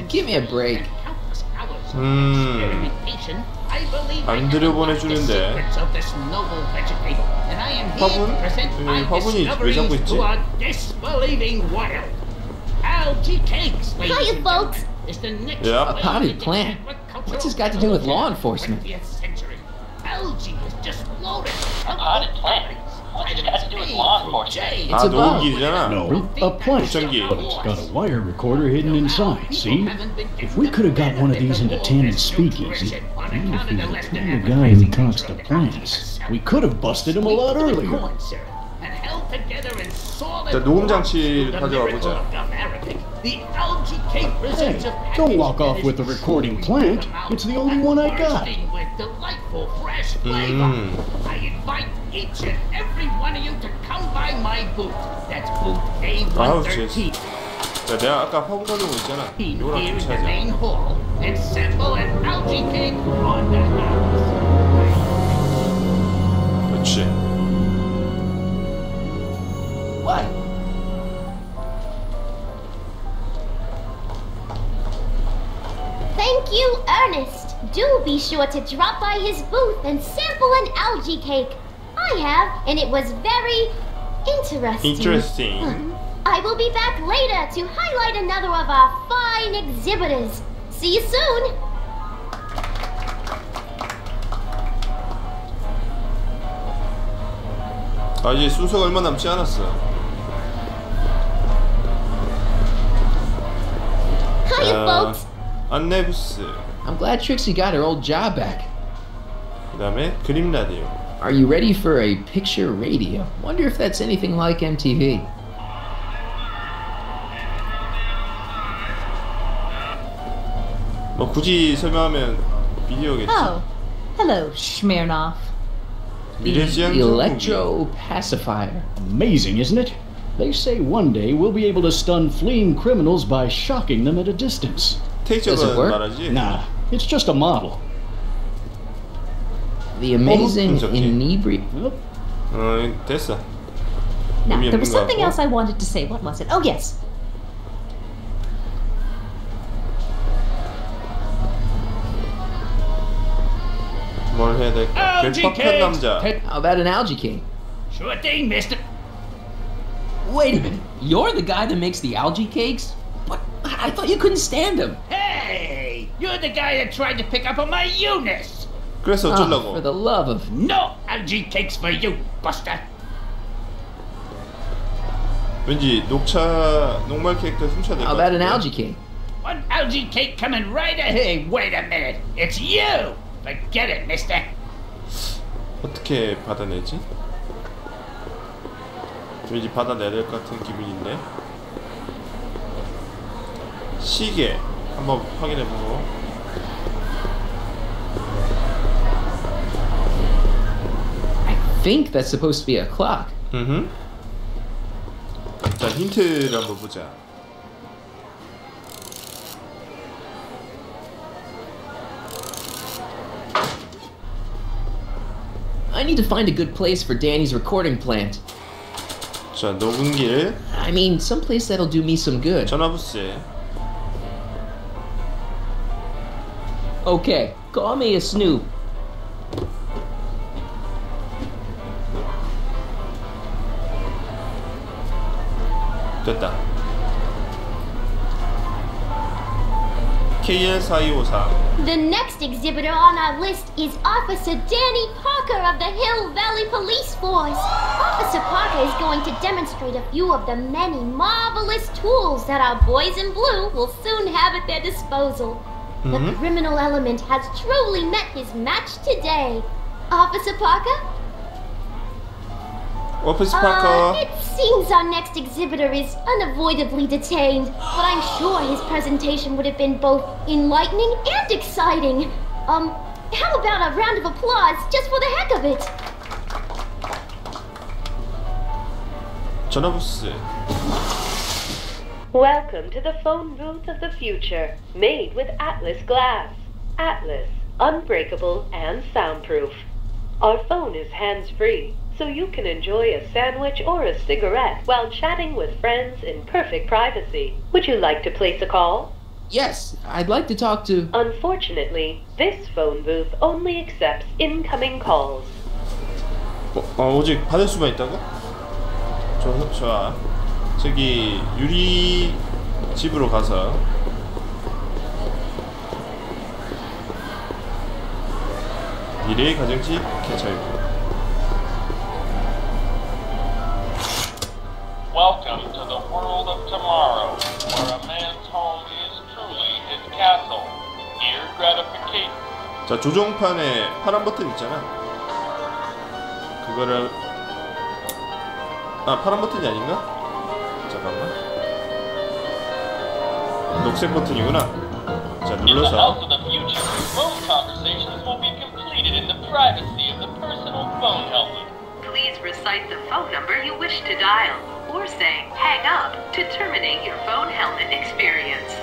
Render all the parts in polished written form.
Give me a break. 안 들여보내주는데. 화분? 화분이 왜 잡고 있지? Hiya, folks. Yeah. A potted plant? What's this got to do with law enforcement? Potted plant? What's this got to do with law enforcement? It's a bug. 녹음기잖아. No, a plant. 보청기. But it's got a wire recorder hidden inside, see? If we could have got one of these into Tannen's speakeasy, and if he's the kind of guy who talks to plants, we could have busted him a lot earlier. 자, 녹음 장치를 가져와 보자. Hey, don't walk off with the recording plant. It's the only one I got. Each and every one of you to come by my booth. That's booth 아우, A113. 자, 내가 아까 화분 가져온 거 있잖아. 이거랑 Here in 같이 the 하자. main hall and sample an algae cake on the house. 그렇지. What? Thank you, Ernest. Do be sure to drop by his booth and sample an algae cake. I have, and it was very interesting. Interesting. I will be back later to highlight another of our fine exhibitors. See you soon. 아, 이제 순서가 얼마 남지 않았어. Hiya, folks. 안내 부스. I'm glad Trixie got her old job back. 그 다음에 그림 라디오. Are you ready for a picture radio? Wonder if that's anything like MTV. 뭐 굳이 설명하면 비디오겠지. Oh, hello, Smirnoff. 미래지향 The 전공기. electro pacifier. Amazing, isn't it? They say one day we'll be able to stun fleeing criminals by shocking them at a distance. Does it 테이저건 work? 말하지. Nah, it's just a model. The amazing 분석기. inebriate. 됐어. Now, 의미 there was 없는 거 something 같고. else I wanted to say. What was it? Oh, yes. 뭘 해야 될까? 괴팍한 남자. How about an algae cake? Sure thing, mister. Wait a minute. You're the guy that makes the algae cakes? What? I thought you couldn't stand them. Hey, you're the guy that tried to pick up on my Eunice. 그래서 For 어쩌려고? the love of... No algae cakes for you, Buster. 왠지 녹말 캐릭터 훔쳐야 될 How 것 about an 같은데. algae cake? One algae cake coming right ahead. Wait a minute. It's you. Forget it, mister. 어떻게 받아내지? 왠지 받아내야 될 것 같은 기분인데. 시계 한번 확인해보고. I think that's supposed to be a clock. 자, 힌트를 한번 보자. I need to find a good place for Danny's recording plant. 자, 녹음기를 I mean, someplace that'll do me some good. 전화부스에. Okay, call me a snoop. 됐다. KL4254. The next exhibitor on our list is Officer Danny Parker of the Hill Valley Police Force. Officer Parker is going to demonstrate a few of the many marvelous tools that our boys in blue will soon have at their disposal. The criminal element has truly met his match today. Officer Parker? 오피스 파커. It seems our next exhibitor is unavoidably detained, but I'm sure his presentation would have been both enlightening and exciting. How about a round of applause just for the heck of it? 전화부스. Welcome to the phone booth of the future, made with Atlas glass. Atlas, unbreakable and soundproof. Our phone is hands-free, so you can enjoy a sandwich or a cigarette while chatting with friends in perfect privacy. Would you like to place a call? Yes, I'd like to talk to... Unfortunately, this phone booth only accepts incoming calls. 오직 받을 수만 있다고? 좋아. 저기 유리 집으로 가서 미래의 가정집 개찰구. Welcome to the world of tomorrow, where a man's home is truly his castle. Ear gratification. 자, 조종판에 파란 버튼 있잖아. 그거를 파란 버튼이 아닌가? 잠깐만. 녹색 버튼이구나. 자, In the house 눌러서 of the future, phone conversations will be completed in the privacy of the personal phone helmet. Please recite the phone number you wish to dial, or say hang up to terminate your phone helmet experience.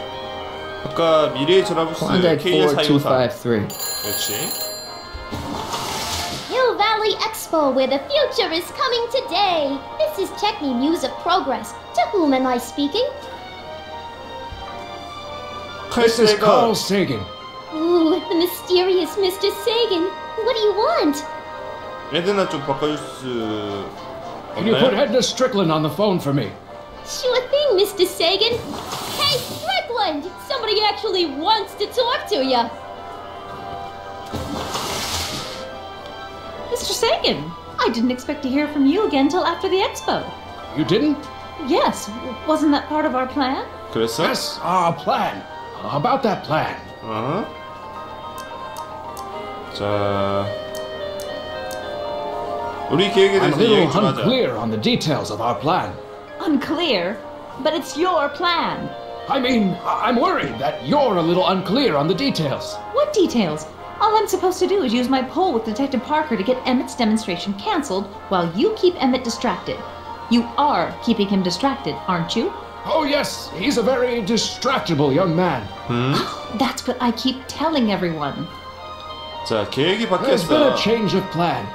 아까 미래의 전화부스 Contact KS453. 4253. 그렇지. Hill Valley Expo, where the future is coming today. This is Techni News of Progress. To whom am I speaking? This is Carl 칼세가 Sagan. Ooh, the mysterious Mr. Sagan. What do you want? 레드나 좀 바꿔줄 수 Can you put 없나요? Edna Strickland on the phone for me? Sure thing, Mr. Sagan. Hey, Strickland! Somebody actually wants to talk to you. Mr. Sagan, I didn't expect to hear from you again till after the expo. You didn't? Yes, wasn't that part of our plan? 그랬어? Yes, our plan. About that plan. 자, 우리 계획에 I'm a 대해서 little 얘기 좀 하자. unclear on the details of our plan. Unclear, but it's your plan. I mean, I'm worried that you're a little unclear on the details. What details? All I'm supposed to do is use my poll with Detective Parker to get Emmett's demonstration canceled while you keep Emmett distracted. You are keeping him distracted, aren't you? Oh, yes, he's a very distractible young man. That's what I keep telling everyone. 자, 계획이 There's been a 바뀌었어. change of plan.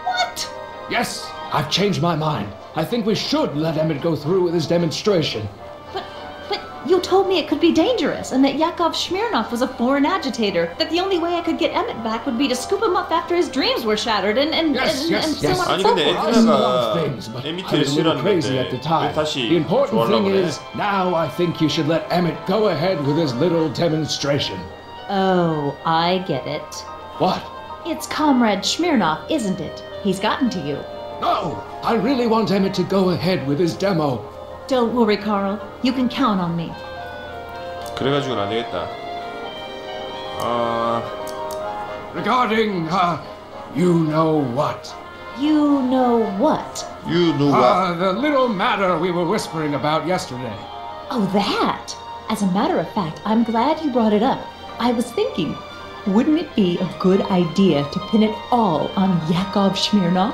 What? Yes, I've changed my mind. I think we should let Emmett go through with his demonstration. But you told me it could be dangerous and that Yakov Smirnov was a foreign agitator, that the only way I could get Emmett back would be to scoop him up after his dreams were shattered and Yes, yes, so yes. on and 아니, so 근데 forth. I knew a lot 에드나가 of things, but I 에미트를 was a little crazy at the 싫어하는데 왜 time. 다시 The important 좋아하려고 thing 그래? is, now I think you should let Emmett go ahead with his little demonstration. Oh, I get it. What? It's Comrade Smirnov, isn't it? He's gotten to you. No, I really want Emmett to go ahead with his demo. Don't worry, Carl. You can count on me. 그래가지고는 안 되겠다. Regarding, you know what? You know what? You know what? The little matter we were whispering about yesterday. Oh, that! As a matter of fact, I'm glad you brought it up. I was thinking, wouldn't it be a good idea to pin it all on Yakov Smirnov?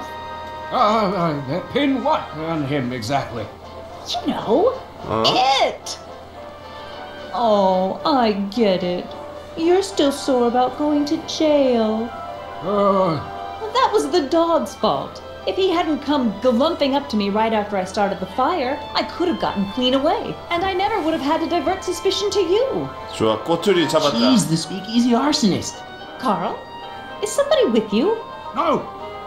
Pin what on him exactly? You know, it! Oh, I get it. You're still sore about going to jail. That was the dog's fault. If he hadn't come galumping up to me right after I started the fire, I could have gotten clean away, and I never would have had to divert suspicion to you. 좋아, 꼬투리 잡았다. She's the speakeasy arsonist. Carl, is somebody with you? No,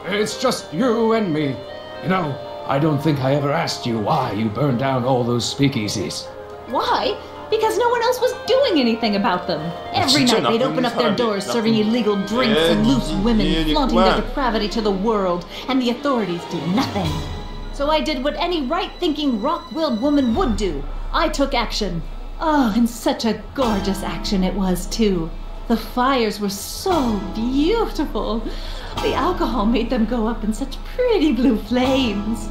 it's just you and me. You know, I don't think I ever asked you why you burned down all those speakeasies. Why? Because no one else was doing anything about them. Every 진짜 night they'd 나쁜 open up their 사람이- doors serving 나쁜- illegal drinks and loose women, 이해했구만. flaunting their depravity to the world, and the authorities did nothing. So I did what any right-thinking, rock-willed woman would do. I took action. Oh, and such a gorgeous action it was, too. The fires were so beautiful. The alcohol made them go up in such pretty blue flames.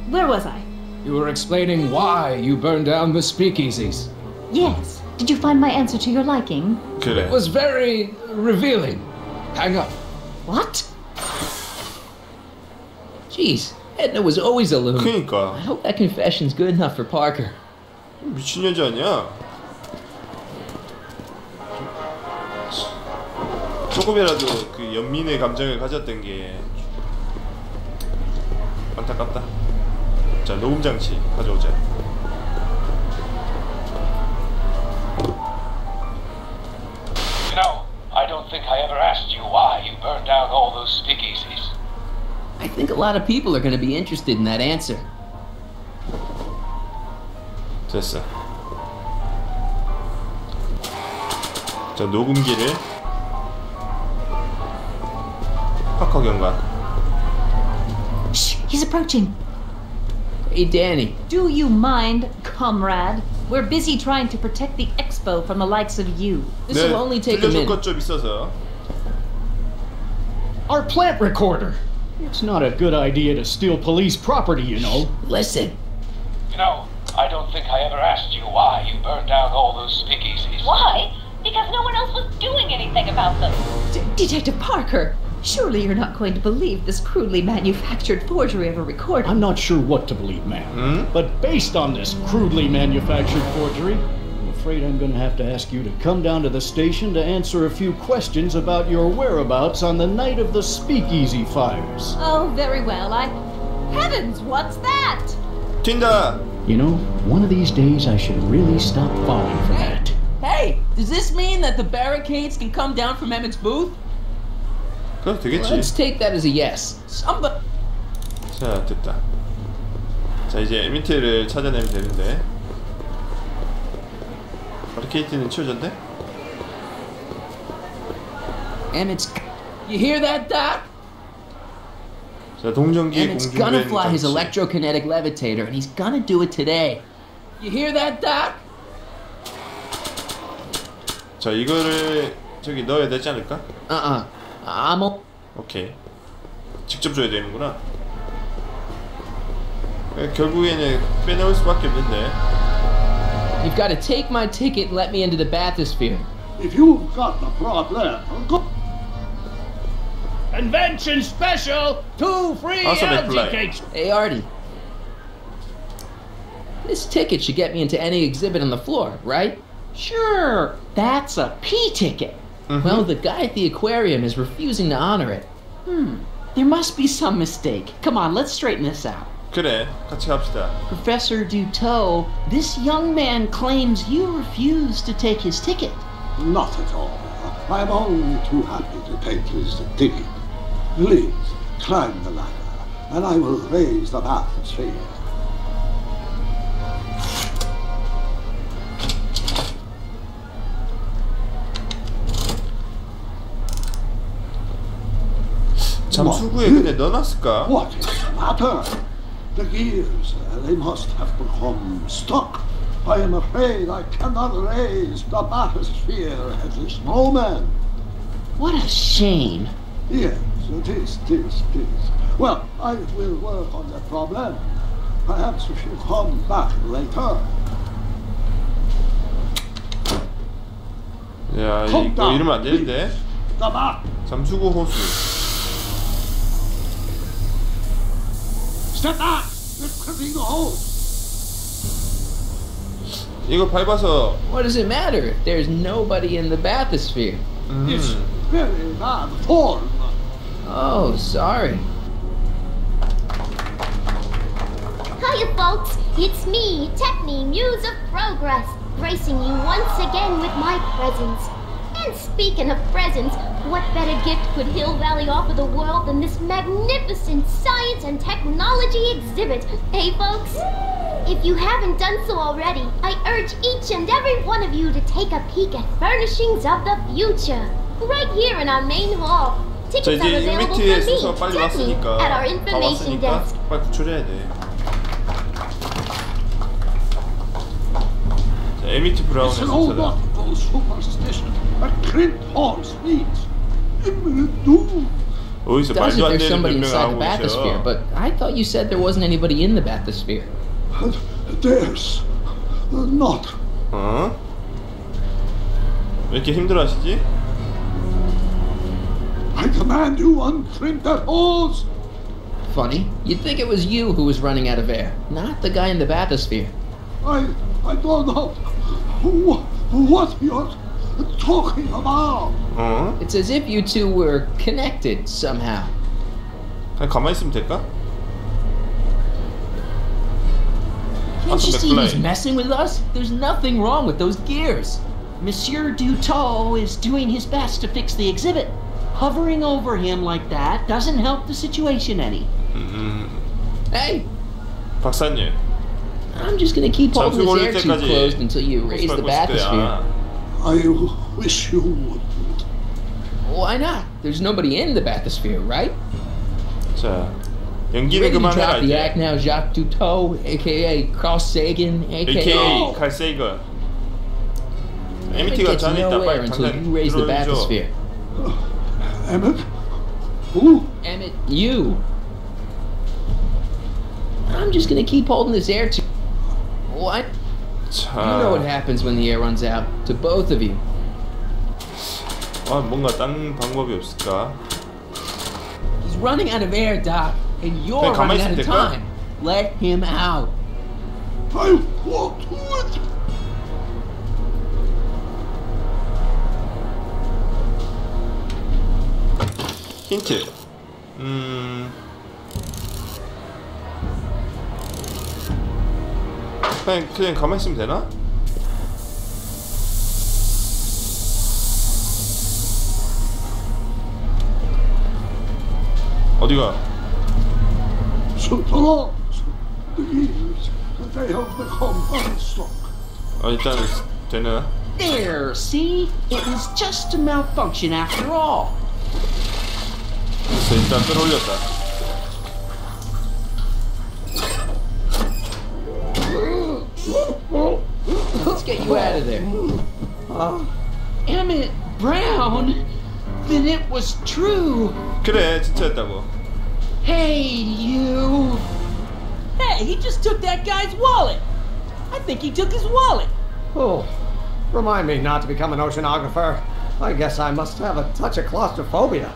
Where was I? You were explaining why you burned down the speakeasies. Yes. Did you find my answer to your liking? 그래. It was very revealing. Hang up. What? Jeez, Edna was always a loon. 그니까 I hope that confession's good enough for Parker. 미친 여자 아니야? 조금이라도 그 연민의 감정을 가졌던 게 안타깝다. 자, 녹음 장치 가져오자. speakeasies? I think a lot of people are going to be interested in that answer. 됐어. 자, 녹음기를 파커 경관. Shh, he's approaching. Hey, Danny. Do you mind, comrade? We're busy trying to protect the expo from the likes of you. This will only take a 들려줄 minute. 것 좀 있어서. Our plant recorder. It's not a good idea to steal police property, you know. Listen. You know, I don't think I ever asked you why you burned down all those speakeasies. Why? Because no one else was doing anything about them. Detective Parker, surely you're not going to believe this crudely manufactured forgery of a recorder. I'm not sure what to believe, ma'am. But based on this crudely manufactured forgery, I'm afraid I'm going to have to ask you to come down to the station to answer a few questions about your whereabouts on the night of the speakeasy fires. Oh, very well. Heavens, what's that? 튄다. You know, one of these days I should really stop falling for that. Hey, does this mean that the barricades can come down from Emmett's booth? 그래도 되겠지. Let's take that as a yes. Somebody. 자, 됐다. 자, 이제 에미트를 찾아내면 되는데. 바리케이트는 치워졌네? Emmett's. You hear that, Doc? 자, 동전기 Emmett's gonna 공중된 fly his 장치. electrokinetic levitator, and he's gonna do it today. You hear that, Doc? 자, 이거를 저기 넣어야 되지 않을까? I'm a. 오케이. 직접 줘야 되는구나. 결국에는 빼놓을 수밖에 없는데. You've got to take my ticket and let me into the bathysphere. If you've got the problem, go. Convention special! 2 free Also make algae play. cakes! Hey, Artie. This ticket should get me into any exhibit on the floor, right? Sure, that's a P ticket. Well, the guy at the aquarium is refusing to honor it. There must be some mistake. Come on, let's straighten this out. 그래, 같이 갑시다. Professor Duteau, this young man claims you refused to take his ticket. Not at all. I'm only too happy to take his ticket. Please, climb the ladder, and I will raise the bathysphere. 잠수구에 근데 넣어놨을까? What is the matter? The gears, they must have become stuck. I am afraid I cannot raise the bathysphere at this moment. What a shame. Yes, it is. Well, I will work on the problem. Perhaps we should come back later. 야, Come 이거 down, 이러면 안 되는데. The back. 잠수구 호수. Step back! It's cutting the hose. 이거 밟아서. What does it matter if there's nobody in the bathysphere? It's very bad form. Oh, sorry. Hiya, folks. It's me, Techni, Muse of Progress, gracing you once again with my presence. And speaking of presents, what better gift could Hill Valley offer the world than this magnificent science and technology exhibit, hey folks? If you haven't done so already, I urge each and every one of you to take a peek at Furnishings of the Future, right here in our main hall. 자, Tickets are 이제 available 유미티의 for me, 순서 빨리 Techni, 왔으니까. at our 다 information 왔으니까 desk. 빨리 구출해야 돼. 자, 에미티 브라운의 It's an old 순서다. nautical superstition. A crib horse means do. 어디서 Does 말도 if 안 there's 되는 somebody 변명을 inside the 하고 bathysphere, 계셔. but I thought you said there wasn't anybody in the bathysphere. There's not. 어? 왜 이렇게 힘들어하시지? I command you uncrimp that hose. Funny, you'd think it was you who was running out of air, not the guy in the bathysphere. I don't know what you're talking about. 어? It's as if you two were connected somehow. 그냥 가만히 있으면 될까? Can't you Awesome, see he's McFly. messing with us? There's nothing wrong with those gears. Monsieur Duteau is doing his best to fix the exhibit. Hovering over him like that doesn't help the situation any. Hey, 박사님. I'm just gonna keep holding 잠수 this air 걸릴 tube 때까지 closed until you raise the 호흡 밟고 있을 bathysphere. 때야. I wish you wouldn't. Why not? There's nobody in the bathysphere, right? 자, You 연기는 ready to 그만해라 drop the 이제. act now, Jacques Cousteau, aka Carl Sagan, aka... AKA 칼세이거. Emmett MT가 gets 잔에 있다. nowhere 빨리 until 당장 you raise the 들어줘. bathysphere. Emmett? Who? Emmett, you. I'm just gonna keep holding this air tube. What? 자, You know what happens when the air runs out to both of you. 뭔가 딴 방법이 없을까? He's running out of air, Doc, and you're 그냥 가만히 running out 있으면 of 될까? time. Let him out. I won't do it. 힌트. 그냥 가만히 있으면 되나? 어디가? Sometimes the years they have become unstuck. 일단 되나? There, see? It was just a malfunction after all. 그래서 일단 끌어올렸다. Let's get you out of there. Emmett Brown? Then it was true. 그래, 진짜였다고. Hey, you. Hey, he just took that guy's wallet. I think he took his wallet. Oh, remind me not to become an oceanographer. I guess I must have a touch of claustrophobia.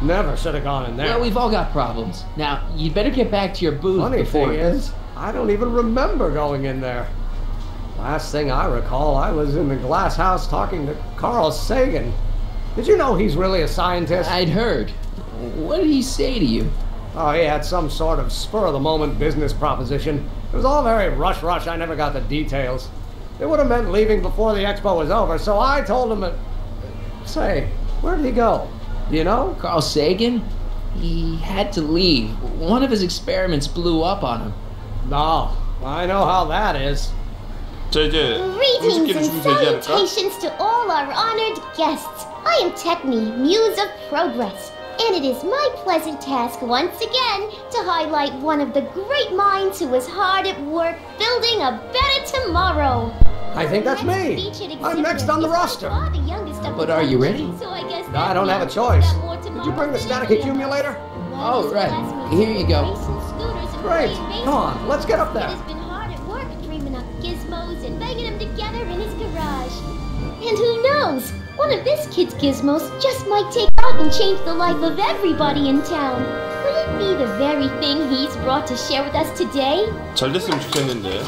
Never should have gone in there. Well, we've all got problems. Now, you'd better get back to your booth Funny before... thing is, I don't even remember going in there. Last thing I recall, I was in the glass house talking to Carl Sagan. Did you know he's really a scientist? I'd heard. What did he say to you? Oh, he had some sort of spur-of-the-moment business proposition. It was all very rush. I never got the details. It would have meant leaving before the expo was over, so I told him that... Say, where did he go? Do you know? Carl Sagan? He had to leave. One of his experiments blew up on him. No, I know how that is. 자, 이제 Greetings 음식기를 and 주면 되지 않을까? salutations to all our honored guests. I am Techni, Muse of Progress, and it is my pleasant task once again to highlight one of the great minds who was hard at work building a better tomorrow. I think that's me. I'm next on the roster. But are you ready? I don't have a choice. Did you bring the static accumulator? Oh, right. Here you go. Great. Come on, let's get up there. He's been hard at work dreaming up gizmos and banging them together in his garage. And who knows? One of this kid's gizmos just might take off and change the life of everybody in town. Will it be the very thing he's brought to share with us today? 잘 됐으면 좋겠는데.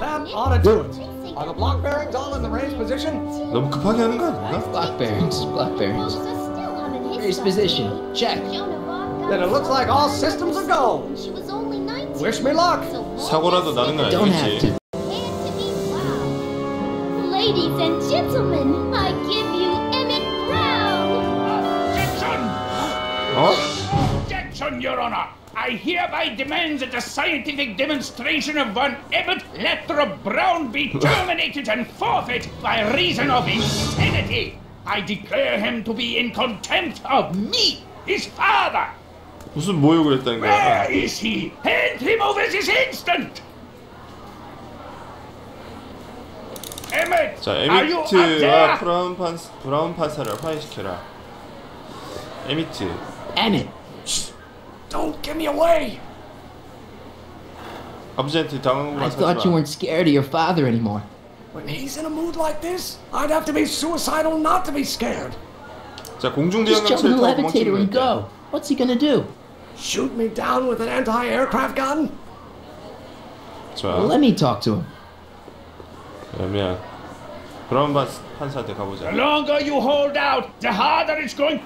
That ought to do it. Are the block bearings all in the raised position? 너무 급하게 하는 거 아닌가? Block bearings. Raised position. Check. Then it looks like all systems are go. Wish me luck. 사고라도 나는 건 Don't have 아니겠지. to. Ladies and gentlemen, I give you Emmett Brown. Jackson! Jackson, Your Honor! I hereby demand that the scientific demonstration of one Emmett Lathrop Brown be terminated and forfeit by reason of insanity. I declare him to be in contempt of me, his father. 무슨 모욕을 했다는 거야? Where is he? Hand him over this instant! Emmett, 자, are you up there? 에미트와 브라운 판사를 화해시켜라. 에미트. Emmett. Don't give me away. 아버지한테 당한 거 I thought you weren't scared of your father anymore. When he's in a mood like this, I'd have to be suicidal not to be scared. 자, Just jump in 공중부양강차를 the 타고 levitator 도망치는 and 거야. go. What's he gonna do? Shoot me down with an anti-aircraft gun? 좋아. Well, let me talk to him. 그러면 브라운 판사한테 가보자. The longer you hold out, the harder it's going.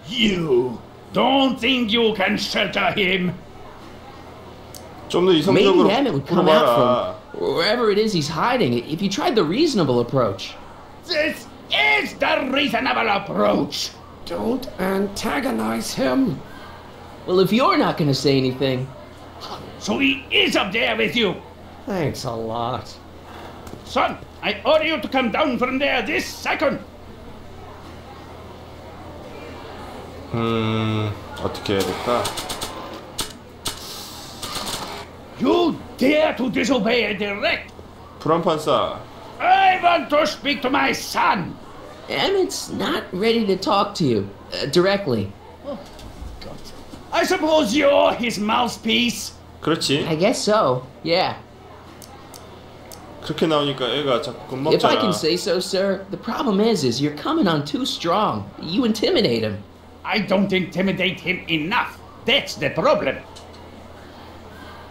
You don't think you can shelter him? 좀 더 Maybe 이성적으로 Emmett would come 물어봐라. out from wherever it is he's hiding if you tried the reasonable approach. This is the reasonable approach. Don't antagonize him. Well, if you're not gonna say anything... So he is up there with you. Thanks a lot. Son, I order you to come down from there this second. 어떻게 해야 될까? You dare to disobey a direct? 불안판사. I want to speak to my son. Emmett's not ready to talk to you, directly. Oh, God. I suppose you're his mouthpiece? 그렇지. I guess so, yeah. 그렇게 나오니까 애가 자꾸 If I 겁먹잖아. can say so, sir, the problem is you're coming on too strong. You intimidate him. I don't intimidate him enough. That's the problem.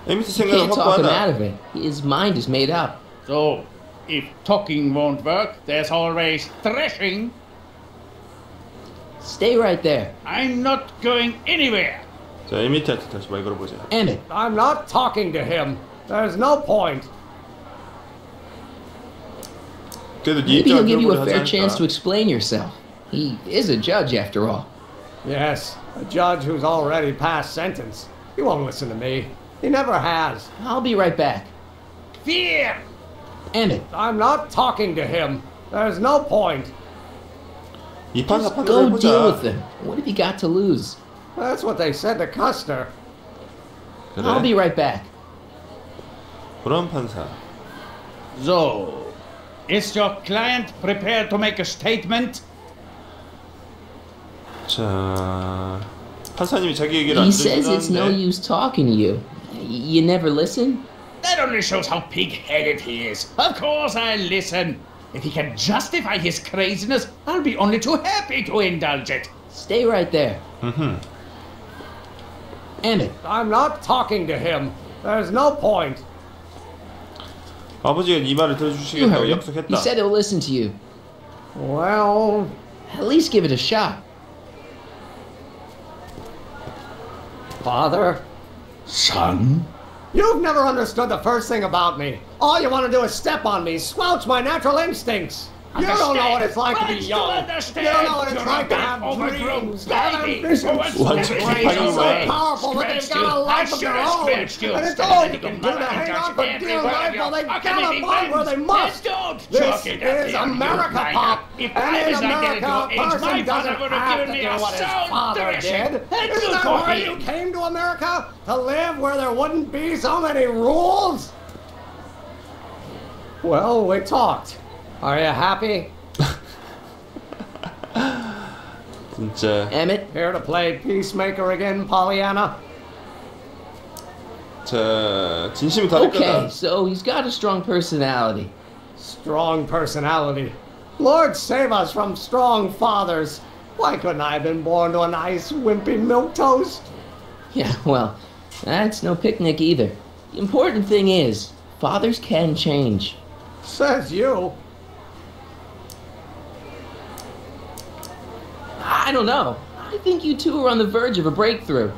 에미트 You 생각은 can't talk him 확고하다. out of it. His mind is made up. So, if talking won't work, there's always thrashing. Stay right there. I'm not going anywhere. 자, 에미트한테 다시 말 걸어보자. Emmett. I'm not talking to him. There's no point. 그래도 네 Maybe he'll 입장을 give you a 들어보려 fair 하지 chance to 않을까? explain yourself. He is a judge, after all. Yes, a judge who's already passed sentence. He won't listen to me. He never has. I'll be right back. Fear! Emmett. I'm not talking to him. There's no point. 이 판사 Just 판단을 go deal with 해보자. him. What have you got to lose? That's what they said to Custer. I'll be 그래. right back. 불안판사. So, is your client prepared to make a statement? 자, 판사님이 자기 얘기를 안 He says it's no 들으시는데 use talking to you. You never listen? That only shows how pig-headed he is. Of course I'll listen. If he can justify his craziness, I'll be only too happy to indulge it. Stay right there. Emmett. I'm not talking to him. There's no point. 아버지가 네 말을 You 들어주시겠다고 heard him. He 약속했다. said he'll listen to you. Well, At least give it a shot. Father, Son? you've never understood the first thing about me. All you want to do is step on me, squelch my natural instincts. You don't know what it's like to be young. You don't know what it's like to have dreams, to have ambitions. What's Brains are so wrong? powerful that they've got a life of their own. And it's all you can do to hang on for dear life while they gallop on where they must. This is America, Pop. And in America, a person doesn't have to do what his father did. Isn't that why you came to America? To live where there wouldn't be so many rules? Well, we talked. Are you happy? 진짜. Emmett. Here to play peacemaker again, Pollyanna? 자, 진심은 다를 Okay, 거다. so he's got a strong personality. Strong personality. Lord save us from strong fathers. Why couldn't I have been born to a nice, wimpy milquetoast? Yeah, well, that's no picnic either. The important thing is, fathers can change. Says you. I don't know. I think you two are on the verge of a breakthrough.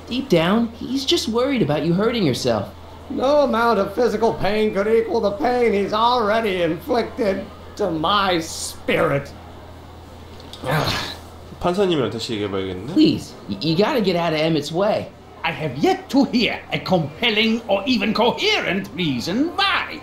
Deep down, he's just worried about you hurting yourself. No amount of physical pain could equal the pain he's already inflicted to my spirit. 판사님이랑 다시 얘기해봐야겠네. Please, you gotta get out of Emmett's way. I have yet to hear a compelling or even coherent reason why.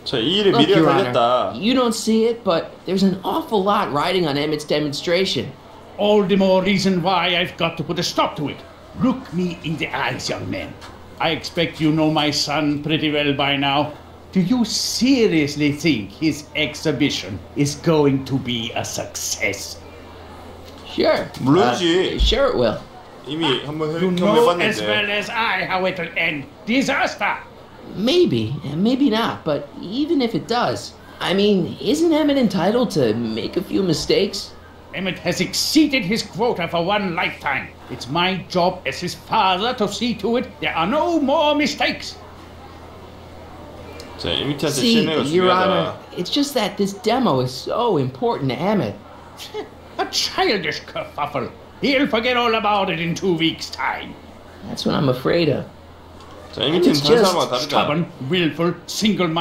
자, 이 일에 Look, 미래가 Your Honor, 달렸다. you don't see it, but there's an awful lot riding on Emmett's demonstration. All the more reason why I've got to put a stop to it. Look me in the eyes, young man. I expect you know my son pretty well by now. Do you seriously think his exhibition is going to be a success? Sure. 물론이지. Sure it will. 이미 한번 You know as 경험해봤는데. well as I how it'll end. Disaster! Maybe, and maybe not, but even if it does, I mean, isn't Emmett entitled to make a few mistakes? Emmett has exceeded his quota for one lifetime. It's my job as his father to see to it there are no more mistakes. 자, 에미트한테 See, 신뢰가 Your Honor, 중요하다. it's just that this demo is so important to Emmett. A childish kerfuffle. He'll forget all about it in 2 weeks' time. That's what I'm afraid of. 자, 에미트는 It's 다른 just 사람과 다르다. Stubborn, willful, single-minded.